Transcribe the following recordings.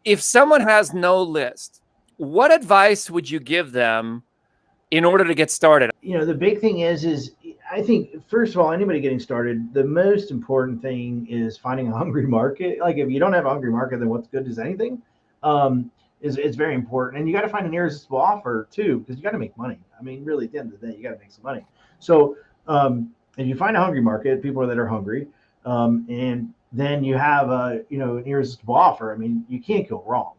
if someone has no list, what advice would you give them in order to get started? The big thing is I think first of all, anybody getting started, the most important thing is finding a hungry market. Like if you don't have a hungry market, then what's good is anything. Um, is very important, and you got to find an irresistible offer too, because you got to make money. I mean, really, at the end of the day, you got to make some money. So if you find a hungry market, people that are hungry, and then you have an irresistible offer. I mean, you can't go wrong.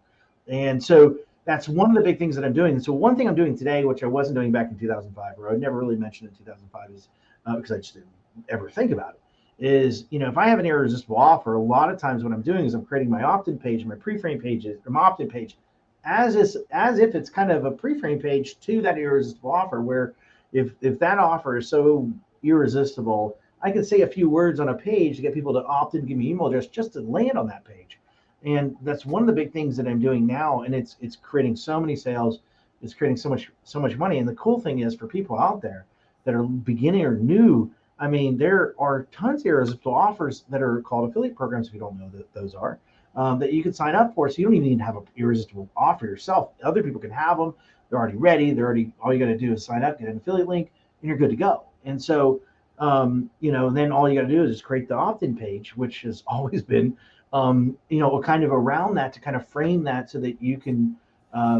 And so that's one of the big things that I'm doing. And so one thing I'm doing today, which I wasn't doing back in 2005, or I never really mentioned in 2005, is because I just didn't ever think about it. Is if I have an irresistible offer, a lot of times what I'm doing is I'm creating my opt-in page, my pre-frame pages, or my opt-in page, as if it's kind of a pre-frame page to that irresistible offer. Where if that offer is so irresistible, I can say a few words on a page to get people to opt in, give me email address just to land on that page. And that's one of the big things that I'm doing now, and it's creating so many sales, it's creating so much money. And the cool thing is for people out there that are beginning or new, I mean, there are tons of irresistible offers that are called affiliate programs, if you don't know that those are, that you can sign up for. So you don't even need to have an irresistible offer yourself. Other people can have them. They're already ready. All you got to do is sign up, get an affiliate link, and you're good to go. And so then all you got to do is just create the opt-in page, which has always been kind of around that to kind of frame that so that you can,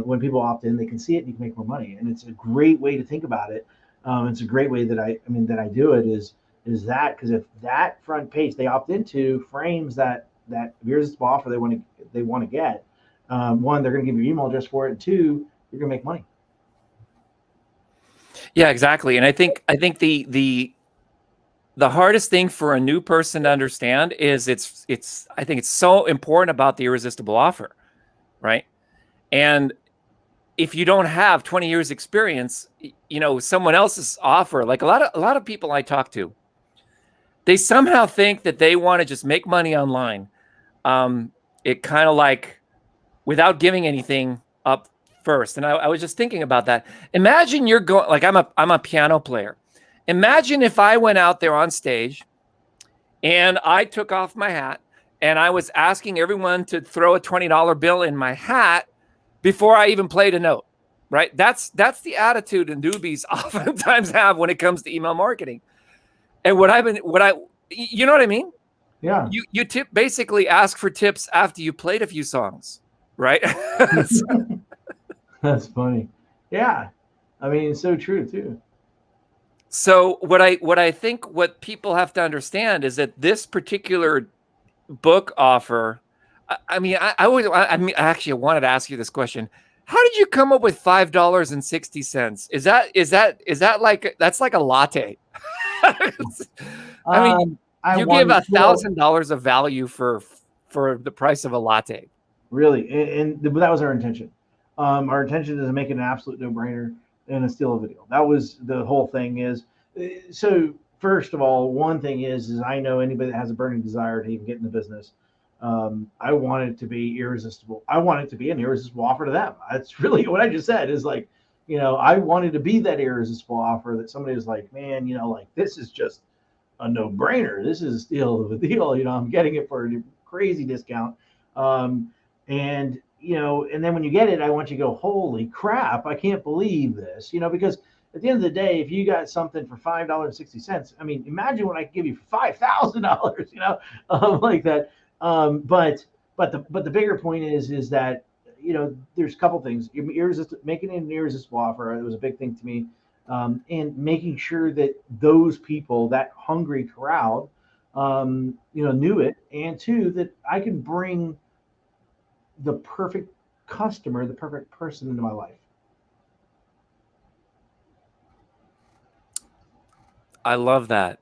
when people opt in, they can see it and you can make more money. And it's a great way to think about it. It's a great way that I do it is that, because if that front page they opt into frames that irresistible offer they want to get, one, they're going to give you your email address for it, and two, you're going to make money. Yeah, exactly. And I think the hardest thing for a new person to understand is I think it's so important about the irresistible offer, right? And if you don't have 20 years experience, someone else's offer, like a lot of people I talk to, they somehow think that they want to just make money online. It kind of like without giving anything up first. And I was just thinking about that. Imagine you're going, like I'm a piano player. Imagine if I went out there on stage and I took off my hat and I was asking everyone to throw a $20 bill in my hat before I even played a note, right? That's the attitude newbies oftentimes have when it comes to email marketing. And you know what I mean? Yeah. You basically ask for tips after you played a few songs, right? That's funny. Yeah. I mean, it's so true too. So what I think what people have to understand is that this particular book offer, I actually wanted to ask you this question. How did you come up with $5.60? Is that like, that's like a latte? I mean, you give $1,000 of value for the price of a latte. Really, and that was our intention. Our intention is to make it an absolute no-brainer and steal a video. That was the whole thing. So first of all, one thing is I know anybody that has a burning desire to even get in the business. I want it to be irresistible. I want it to be an irresistible offer to them. That's really what I just said. Is like, I wanted to be that irresistible offer that somebody was like, man, like this is just a no-brainer. This is a steal of a deal. I'm getting it for a crazy discount. And then when you get it, I want you to go, holy crap, I can't believe this. Because at the end of the day, if you got something for $5.60, I mean, imagine what I can give you for $5,000, like that. But the bigger point is that there's a couple things. Making it an irresistible offer, it was a big thing to me, and making sure that those people, that hungry crowd, knew it, and two, that I can bring the perfect customer, the perfect person into my life. I love that.